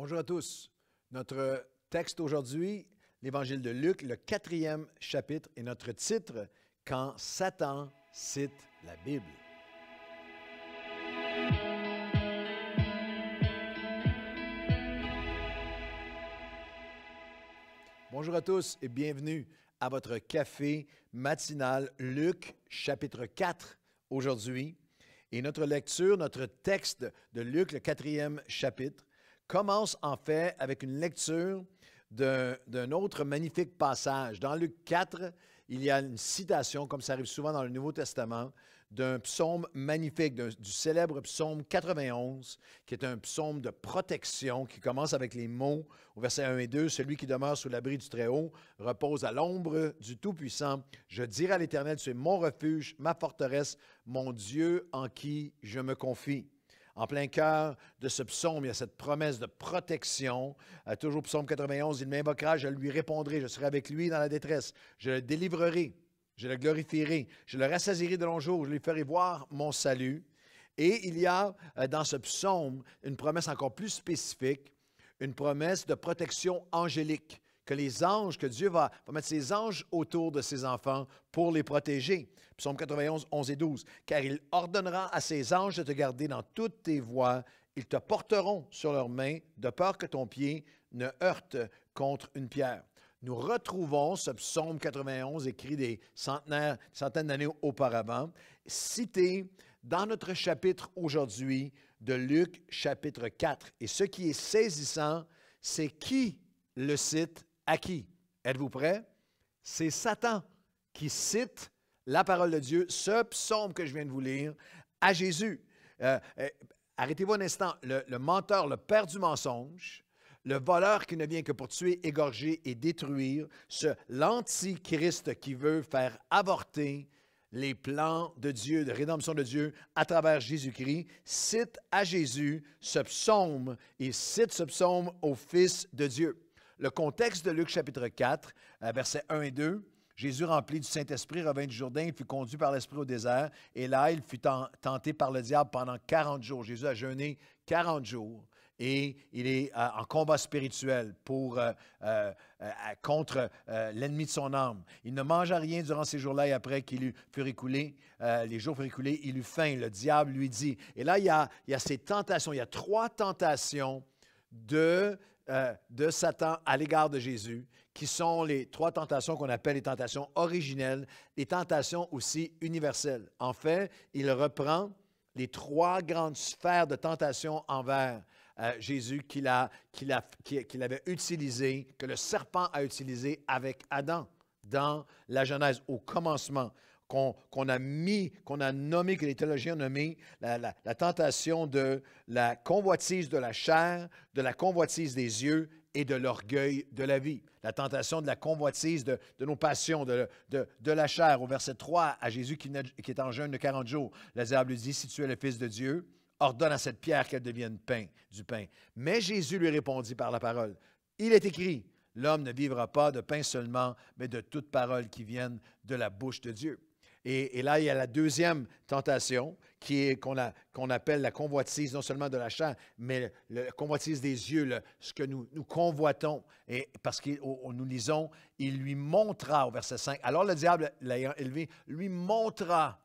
Bonjour à tous. Notre texte aujourd'hui, l'Évangile de Luc, le 4e chapitre, et notre titre, « Quand Satan cite la Bible ». Bonjour à tous et bienvenue à votre café matinal Luc, chapitre 4, aujourd'hui. Et notre lecture, notre texte de Luc, le 4e chapitre, commence en fait avec une lecture d'un autre magnifique passage. Dans Luc 4, il y a une citation, comme ça arrive souvent dans le Nouveau Testament, d'un psaume magnifique, du célèbre psaume 91, qui est un psaume de protection, qui commence avec les mots au verset 1 et 2, « Celui qui demeure sous l'abri du Très-Haut repose à l'ombre du Tout-Puissant. Je dirai à l'Éternel, tu es mon refuge, ma forteresse, mon Dieu en qui je me confie. » En plein cœur de ce psaume, il y a cette promesse de protection. Toujours psaume 91, « Il m'invoquera, je lui répondrai, je serai avec lui dans la détresse. Je le délivrerai, je le glorifierai, je le rassasierai de longs jours, je lui ferai voir mon salut. » Et il y a dans ce psaume une promesse encore plus spécifique, une promesse de protection angélique, que les anges, que Dieu va mettre ses anges autour de ses enfants pour les protéger. Psaume 91, 11 et 12. « Car il ordonnera à ses anges de te garder dans toutes tes voies. Ils te porteront sur leurs mains, de peur que ton pied ne heurte contre une pierre. » Nous retrouvons ce psaume 91 écrit des centaines d'années auparavant, cité dans notre chapitre aujourd'hui de Luc, chapitre 4. Et ce qui est saisissant, c'est qui le cite à qui? Êtes-vous prêts? C'est Satan qui cite la parole de Dieu, ce psaume que je viens de vous lire, à Jésus. Arrêtez-vous un instant. Le menteur, le père du mensonge, le voleur qui ne vient que pour tuer, égorger et détruire, l'antichrist qui veut faire avorter les plans de Dieu, de rédemption de Dieu à travers Jésus-Christ, cite à Jésus ce psaume et cite ce psaume au Fils de Dieu. Le contexte de Luc chapitre 4, versets 1 et 2, Jésus, rempli du Saint-Esprit, revint du Jourdain, il fut conduit par l'Esprit au désert, et là, il fut tenté par le diable pendant 40 jours. Jésus a jeûné 40 jours, et il est en combat spirituel contre l'ennemi de son âme. Il ne mangea rien durant ces jours-là, et après qu'il furent écoulés, les jours furent écoulés, il eut faim. Le diable lui dit, et là, il y a ces tentations, il y a 3 tentations de Satan à l'égard de Jésus, qui sont les 3 tentations qu'on appelle les tentations originelles, les tentations aussi universelles. En fait, il reprend les 3 grandes sphères de tentation envers Jésus qu'il avait utilisées, que le serpent a utilisé avec Adam dans la Genèse, au commencement. Qu'on a nommé, que les théologiens ont nommé la tentation de la convoitise de la chair, de la convoitise des yeux et de l'orgueil de la vie. La tentation de la convoitise de nos passions, de la chair. Au verset 3, à Jésus qui est en jeûne de 40 jours, le diable lui dit, « Si tu es le Fils de Dieu, ordonne à cette pierre qu'elle devienne du pain. » Mais Jésus lui répondit par la parole, « Il est écrit, l'homme ne vivra pas de pain seulement, mais de toute parole qui vienne de la bouche de Dieu. » Et là, il y a la deuxième tentation qu'on appelle la convoitise, non seulement de la chair, mais la convoitise des yeux, ce que nous convoitons. Et parce que nous lisons, il lui montra, au verset 5, alors le diable, l'ayant élevé, lui montra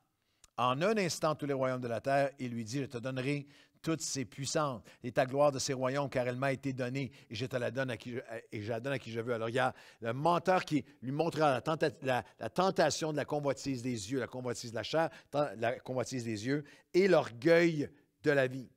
en un instant tous les royaumes de la terre et lui dit, « Je te donnerai toutes ces puissances et ta gloire de ces royaumes, car elle m'a été donnée, et je te la donne et je la donne à qui je veux. » Alors, il y a le menteur qui lui montrera la tentation de la convoitise des yeux, la convoitise de la chair, la convoitise des yeux, et l'orgueil de la vie.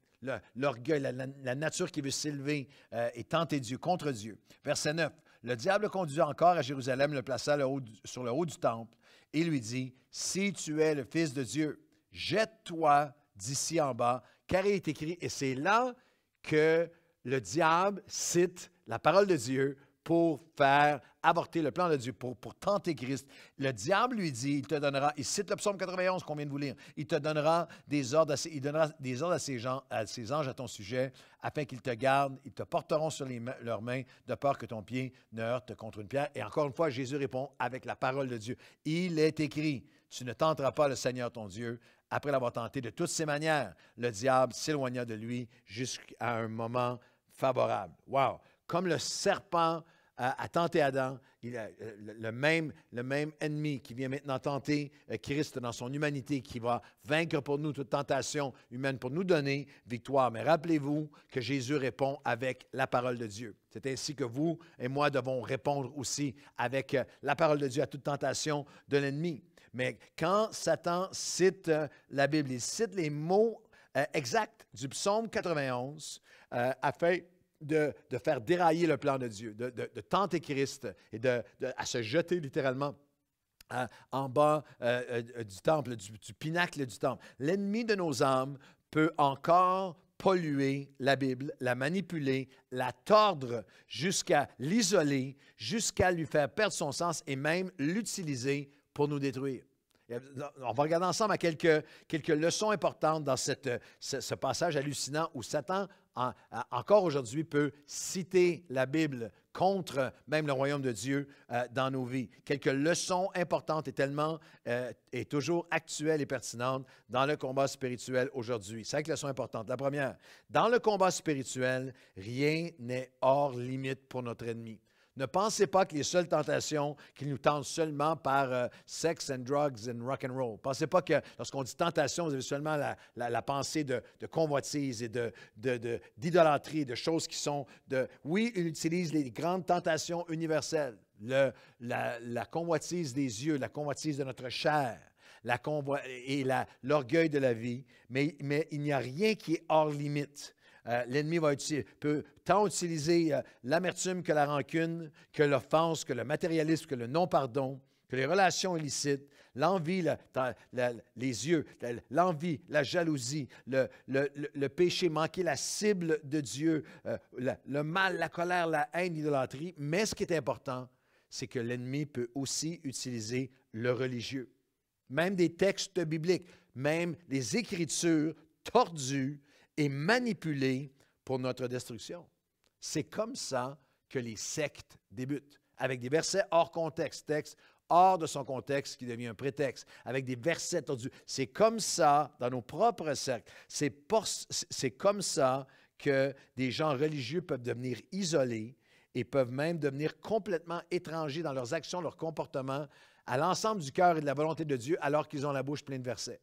L'orgueil, la nature qui veut s'élever et tenter Dieu, contre Dieu. Verset 9. Le diable conduit encore à Jérusalem, le plaça sur le haut du temple, et lui dit, « Si tu es le Fils de Dieu, jette-toi d'ici en bas, car il est écrit, » et c'est là que le diable cite la parole de Dieu pour faire avorter le plan de Dieu, pour tenter Christ. Le diable lui dit, il cite le psaume 91 qu'on vient de vous lire, il te donnera des ordres, il donnera des ordres à ses anges à ton sujet, afin qu'ils te gardent, ils te porteront sur leurs mains, de peur que ton pied ne heurte contre une pierre. Et encore une fois, Jésus répond avec la parole de Dieu. Il est écrit, tu ne tenteras pas le Seigneur ton Dieu. Après l'avoir tenté de toutes ses manières, le diable s'éloigna de lui jusqu'à un moment favorable. Wow! Comme le serpent a tenté Adam, le même ennemi qui vient maintenant tenter Christ dans son humanité, qui va vaincre pour nous toute tentation humaine pour nous donner victoire. Mais rappelez-vous que Jésus répond avec la parole de Dieu. C'est ainsi que vous et moi devons répondre aussi avec la parole de Dieu à toute tentation de l'ennemi. Mais quand Satan cite la Bible, il cite les mots exacts du psaume 91 afin de faire dérailler le plan de Dieu, de tenter Christ et à se jeter littéralement en bas du temple, du pinacle du temple. L'ennemi de nos âmes peut encore polluer la Bible, la manipuler, la tordre jusqu'à l'isoler, jusqu'à lui faire perdre son sens et même l'utiliser pour nous détruire. On va regarder ensemble à quelques leçons importantes dans ce passage hallucinant où Satan, encore aujourd'hui, peut citer la Bible contre même le royaume de Dieu dans nos vies. Quelques leçons importantes et toujours actuelles et pertinentes dans le combat spirituel aujourd'hui. 5 leçons importantes. La première, dans le combat spirituel, rien n'est hors limite pour notre ennemi. Ne pensez pas que les seules tentations qu'il nous tentent seulement par sex and drugs and rock and roll. Ne pensez pas que lorsqu'on dit tentation, vous avez seulement la pensée de convoitise et d'idolâtrie, de choses qui sont Oui, il utilise les grandes tentations universelles, la convoitise des yeux, la convoitise de notre chair, l'orgueil de la vie, mais il n'y a rien qui est hors limite. L'ennemi peut tant utiliser l'amertume que la rancune, que l'offense, que le matérialisme, que le non-pardon, que les relations illicites, l'envie, les yeux, l'envie, la jalousie, le péché, manquer la cible de Dieu, le mal, la colère, la haine, l'idolâtrie. Mais ce qui est important, c'est que l'ennemi peut aussi utiliser le religieux. Même des textes bibliques, même les Écritures tordues et manipulé pour notre destruction. C'est comme ça que les sectes débutent, avec des versets hors contexte, texte hors de son contexte qui devient un prétexte, avec des versets tordus. C'est comme ça, dans nos propres cercles, c'est comme ça que des gens religieux peuvent devenir isolés et peuvent même devenir complètement étrangers dans leurs actions, leurs comportements, à l'ensemble du cœur et de la volonté de Dieu, alors qu'ils ont la bouche pleine de versets.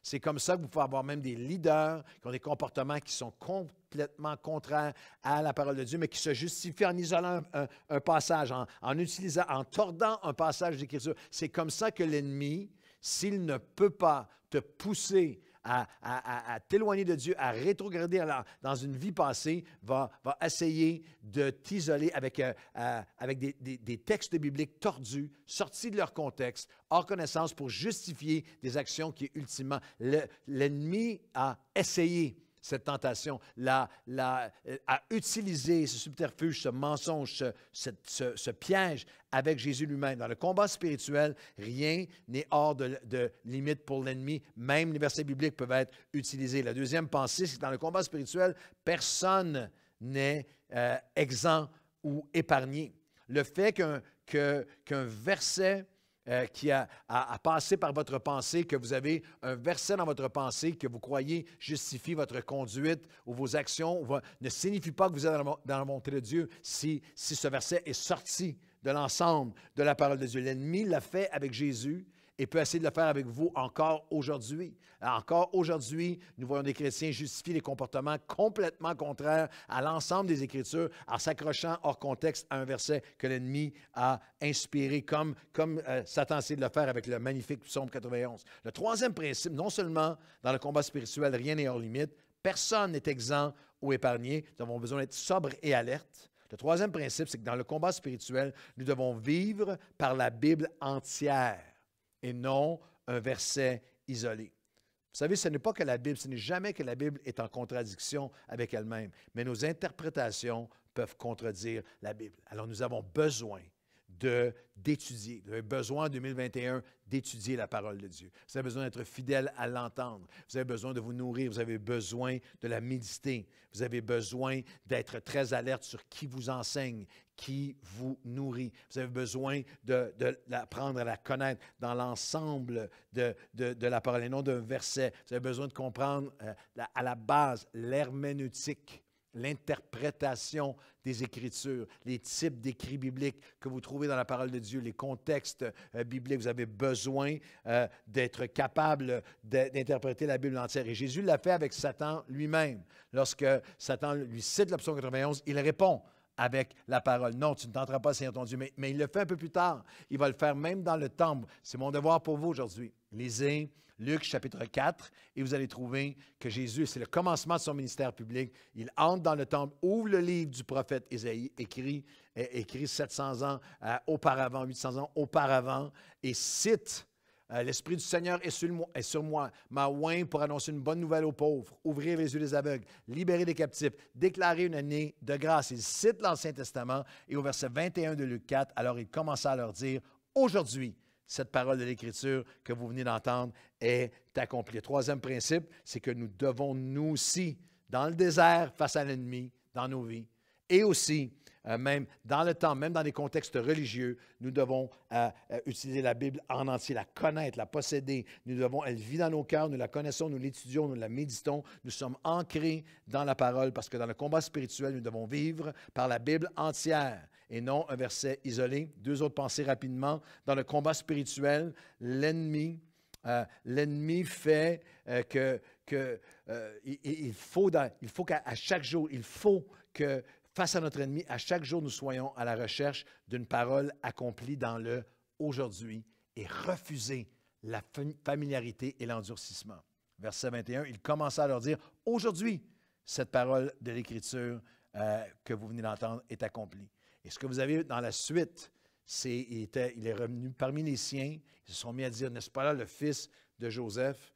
C'est comme ça que vous pouvez avoir même des leaders qui ont des comportements qui sont complètement contraires à la parole de Dieu, mais qui se justifient en isolant un passage, en tordant un passage d'Écriture. C'est comme ça que l'ennemi, s'il ne peut pas te pousser à t'éloigner de Dieu, à rétrograder dans une vie passée, va essayer de t'isoler avec des textes bibliques tordus, sortis de leur contexte, hors connaissance, pour justifier des actions qui, ultimement, l'ennemi a essayé cette tentation, a utilisé ce subterfuge, ce mensonge, ce piège avec Jésus lui-même. Dans le combat spirituel, rien n'est hors de limite pour l'ennemi. Même les versets bibliques peuvent être utilisés. La deuxième pensée, c'est que dans le combat spirituel, personne n'est exempt ou épargné. Le fait qu'un verset qui a passé par votre pensée, que vous avez un verset dans votre pensée que vous croyez justifie votre conduite ou vos actions, ne signifie pas que vous êtes dans la volonté de Dieu si ce verset est sorti de l'ensemble de la parole de Dieu. L'ennemi l'a fait avec Jésus et peut essayer de le faire avec vous encore aujourd'hui. Encore aujourd'hui, nous voyons des chrétiens justifier des comportements complètement contraires à l'ensemble des Écritures en s'accrochant hors contexte à un verset que l'ennemi a inspiré, comme Satan essaie de le faire avec le magnifique psaume 91. Le troisième principe, non seulement dans le combat spirituel, rien n'est hors limite, personne n'est exempt ou épargné, nous avons besoin d'être sobres et alertes. Le troisième principe, c'est que dans le combat spirituel, nous devons vivre par la Bible entière et non un verset isolé. Vous savez, ce n'est pas que la Bible, ce n'est jamais que la Bible est en contradiction avec elle-même, mais nos interprétations peuvent contredire la Bible. Alors nous avons besoin d'étudier. Vous avez besoin en 2021 d'étudier la parole de Dieu. Vous avez besoin d'être fidèle à l'entendre. Vous avez besoin de vous nourrir. Vous avez besoin de la méditer. Vous avez besoin d'être très alerte sur qui vous enseigne, qui vous nourrit. Vous avez besoin d'apprendre à la connaître dans l'ensemble de la parole et non d'un verset. Vous avez besoin de comprendre à la base l'herméneutique l'interprétation des Écritures, les types d'écrits bibliques que vous trouvez dans la parole de Dieu, les contextes bibliques. Vous avez besoin d'être capable d'interpréter la Bible entière. Et Jésus l'a fait avec Satan lui-même. Lorsque Satan lui cite le psaume 91, il répond avec la parole. Non, tu ne tenteras pas, Seigneur ton Dieu. Mais il le fait un peu plus tard. Il va le faire même dans le temple. C'est mon devoir pour vous aujourd'hui. Lisez Luc chapitre 4 et vous allez trouver que Jésus, c'est le commencement de son ministère public. Il entre dans le temple, ouvre le livre du prophète Ésaïe, écrit 700 ans auparavant, 800 ans auparavant, et cite l'Esprit du Seigneur est sur moi, m'a oint pour annoncer une bonne nouvelle aux pauvres, ouvrir les yeux des aveugles, libérer les captifs, déclarer une année de grâce. Il cite l'Ancien Testament et au verset 21 de Luc 4, alors il commença à leur dire, aujourd'hui, cette parole de l'Écriture que vous venez d'entendre est accomplie. Le troisième principe, c'est que nous devons, nous aussi, dans le désert, face à l'ennemi, dans nos vies, et aussi, même dans le temps, même dans des contextes religieux, nous devons utiliser la Bible en entier, la connaître, la posséder. Elle vit dans nos cœurs, nous la connaissons, nous l'étudions, nous la méditons. Nous sommes ancrés dans la parole parce que dans le combat spirituel, nous devons vivre par la Bible entière et non un verset isolé. Deux autres pensées rapidement. Dans le combat spirituel, l'ennemi fait il faut qu'à chaque jour, il faut que face à notre ennemi, à chaque jour, nous soyons à la recherche d'une parole accomplie dans le aujourd'hui et refuser la familiarité et l'endurcissement. Verset 21, il commença à leur dire, aujourd'hui, cette parole de l'Écriture que vous venez d'entendre est accomplie. Et ce que vous avez dans la suite, il est revenu parmi les siens, ils se sont mis à dire, n'est-ce pas là le fils de Joseph?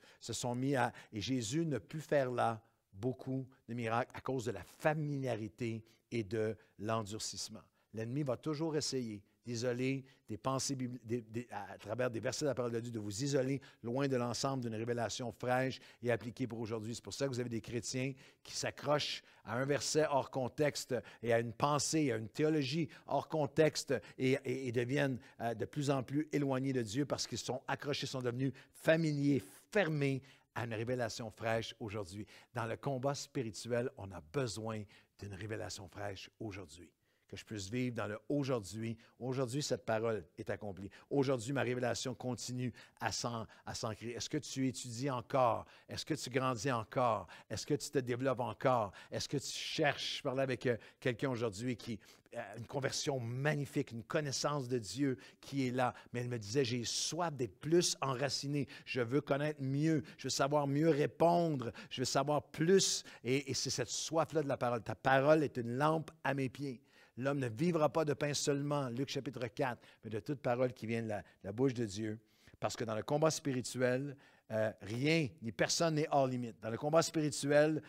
Et Jésus ne put faire là beaucoup de miracles à cause de la familiarité et de l'endurcissement. L'ennemi va toujours essayer d'isoler des pensées bibliques, à travers des versets de la parole de Dieu, de vous isoler loin de l'ensemble d'une révélation fraîche et appliquée pour aujourd'hui. C'est pour ça que vous avez des chrétiens qui s'accrochent à un verset hors contexte et à une pensée, à une théologie hors contexte et deviennent de plus en plus éloignés de Dieu parce qu'ils sont accrochés, sont devenus familiers, fermés à une révélation fraîche aujourd'hui. Dans le combat spirituel, on a besoin d'une révélation fraîche aujourd'hui. Que je puisse vivre dans le aujourd'hui. Aujourd'hui, cette parole est accomplie. Aujourd'hui, ma révélation continue à s'ancrer. Est-ce que tu étudies encore? Est-ce que tu grandis encore? Est-ce que tu te développes encore? Est-ce que tu cherches? Je parlais avec quelqu'un aujourd'hui qui a une conversion magnifique, une connaissance de Dieu qui est là. Mais elle me disait, j'ai soif d'être plus enraciné. Je veux connaître mieux. Je veux savoir mieux répondre. Je veux savoir plus. Et c'est cette soif-là de la parole. Ta parole est une lampe à mes pieds. L'homme ne vivra pas de pain seulement, Luc chapitre 4, mais de toute parole qui vient de la bouche de Dieu. Parce que dans le combat spirituel, rien ni personne n'est hors limite. Dans le combat spirituel,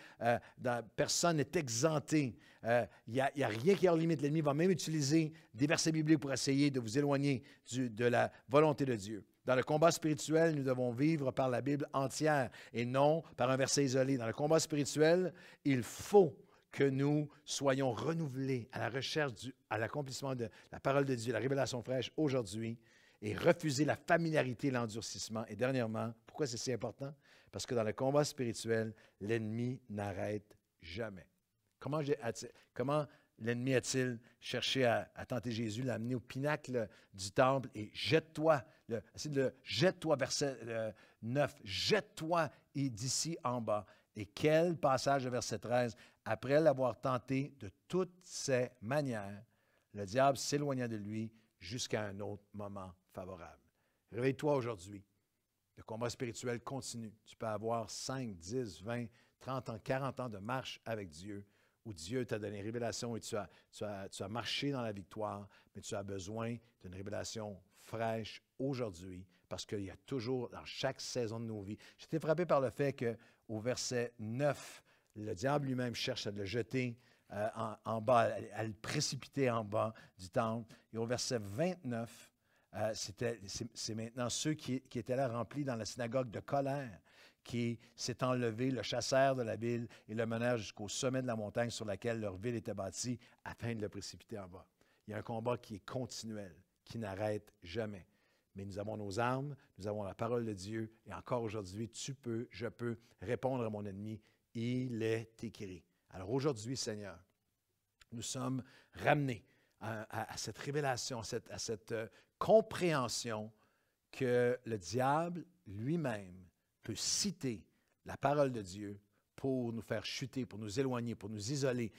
personne n'est exempté. Il n'y a rien qui est hors limite. L'ennemi va même utiliser des versets bibliques pour essayer de vous éloigner de la volonté de Dieu. Dans le combat spirituel, nous devons vivre par la Bible entière et non par un verset isolé. Dans le combat spirituel, il faut que nous soyons renouvelés à la recherche, à l'accomplissement de la parole de Dieu, la révélation fraîche aujourd'hui, et refuser la familiarité et l'endurcissement. Et dernièrement, pourquoi c'est si important? Parce que dans le combat spirituel, l'ennemi n'arrête jamais. Comment l'ennemi a-t-il cherché à tenter Jésus, l'amener au pinacle du temple et jette-toi, verset 9, jette-toi d'ici en bas. Et quel passage de verset 13, après l'avoir tenté de toutes ses manières, le diable s'éloigna de lui jusqu'à un autre moment favorable. Réveille-toi aujourd'hui. Le combat spirituel continue. Tu peux avoir 5, 10, 20, 30 ans, 40 ans de marche avec Dieu, où Dieu t'a donné une révélation et tu as marché dans la victoire, mais tu as besoin d'une révélation fraîche aujourd'hui, parce qu'il y a toujours, dans chaque saison de nos vies, j'étais frappé par le fait qu'au verset 9, le diable lui-même cherche à le jeter en bas, à le précipiter en bas du temple. Et au verset 29, c'est maintenant ceux qui étaient là remplis dans la synagogue de colère, qui s'est enlevé, le chassèrent de la ville et le menèrent jusqu'au sommet de la montagne sur laquelle leur ville était bâtie, afin de le précipiter en bas. Il y a un combat qui est continuel, qui n'arrête jamais. Mais nous avons nos armes, nous avons la parole de Dieu, et encore aujourd'hui, je peux répondre à mon ennemi, il est écrit. Alors aujourd'hui, Seigneur, nous sommes ramenés à cette révélation, à cette compréhension que le diable lui-même peut citer la parole de Dieu pour nous faire chuter, pour nous éloigner, pour nous isoler.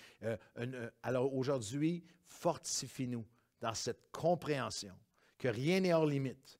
Alors aujourd'hui, fortifie-nous dans cette compréhension que rien n'est hors limite,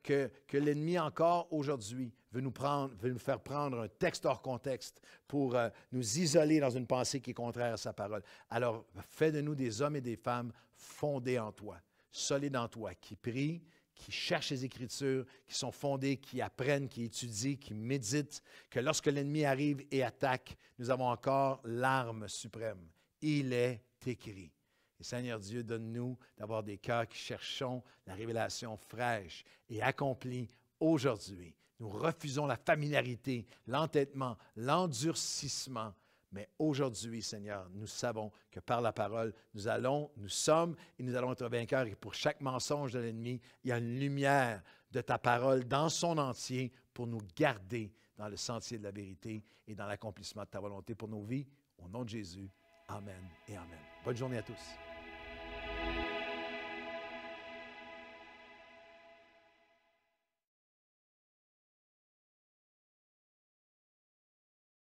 que l'ennemi encore aujourd'hui veut nous faire prendre un texte hors contexte pour nous isoler dans une pensée qui est contraire à sa parole. Alors, fais de nous des hommes et des femmes fondés en toi, solides en toi, qui prient, qui cherchent les Écritures, qui sont fondés, qui apprennent, qui étudient, qui méditent, que lorsque l'ennemi arrive et attaque, nous avons encore l'arme suprême. Il est écrit. Et Seigneur Dieu, donne-nous d'avoir des cœurs qui cherchons la révélation fraîche et accomplie aujourd'hui. Nous refusons la familiarité, l'entêtement, l'endurcissement. Mais aujourd'hui, Seigneur, nous savons que par la parole, nous sommes et nous allons être vainqueurs. Et pour chaque mensonge de l'ennemi, il y a une lumière de ta parole dans son entier pour nous garder dans le sentier de la vérité et dans l'accomplissement de ta volonté pour nos vies. Au nom de Jésus, amen et amen. Bonne journée à tous.